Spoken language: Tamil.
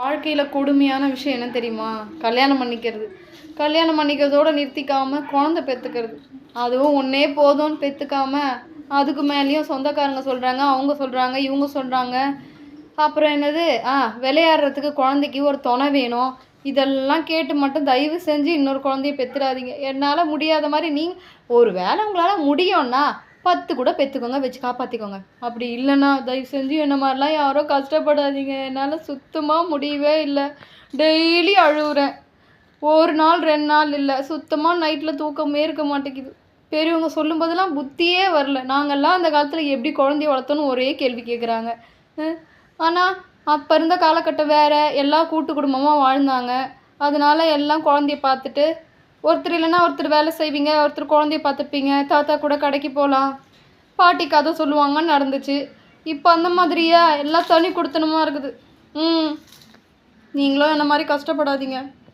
வாழ்க்கையில் கொடுமையான விஷயம் என்ன தெரியுமா? கல்யாணம் பண்ணிக்கிறது. கல்யாணம் பண்ணிக்கிறதோடு நிறுத்திக்காமல் குழந்த பெற்றுக்கிறது. அதுவும் ஒன்றே போதும்னு பெற்றுக்காம அதுக்கு மேலேயும் சொந்தக்காரங்க சொல்கிறாங்க, அவங்க சொல்கிறாங்க, இவங்க சொல்கிறாங்க. அப்புறம் என்னது விளையாடுறதுக்கு குழந்தைக்கு ஒரு துணை வேணும். இதெல்லாம் கேட்டு மட்டும் தயவு செஞ்சு இன்னொரு குழந்தைய பெற்றுடாதீங்க. என்னால் முடியாத மாதிரி ஒரு வேளை உங்களால் முடியும்னா 10 கூட பெற்றுக்கோங்க, வச்சு காப்பாற்றிக்கோங்க. அப்படி இல்லைன்னா தயவு செஞ்சு என்ன மாதிரிலாம் யாரும் கஷ்டப்படாதீங்க. என்னால் சுத்தமாக முடியவே இல்லை. டெய்லி அழுகுறேன். ஒரு நாள் 2 நாள் இல்லை, சுத்தமாக நைட்டில் தூக்கமே இருக்க மாட்டேங்குது. பெரியவங்க சொல்லும்போதெல்லாம் புத்தியே வரல. நாங்கள்லாம் அந்த காலத்தில் எப்படி குழந்தைய வளர்த்தோன்னு ஒரே கேள்வி கேட்குறாங்க. ஆனால் அப்போ இருந்த காலகட்டம் வேறு. எல்லாம் கூட்டு குடும்பமாக வாழ்ந்தாங்க. அதனால எல்லாம் குழந்தைய பார்த்துட்டு ஒருத்தர் இல்லைன்னா ஒருத்தர் வேலை செய்வீங்க, ஒருத்தர் குழந்தைய பார்த்துப்பீங்க, தாத்தா கூட கடைக்கு போகலாம், பாட்டி கதை சொல்லுவாங்கன்னு நடந்துச்சு. இப்போ அந்த மாதிரியா எல்லாம் தனி கொடுத்தனமாக இருக்குது. நீங்களும் என்ன மாதிரி கஷ்டப்படாதீங்க.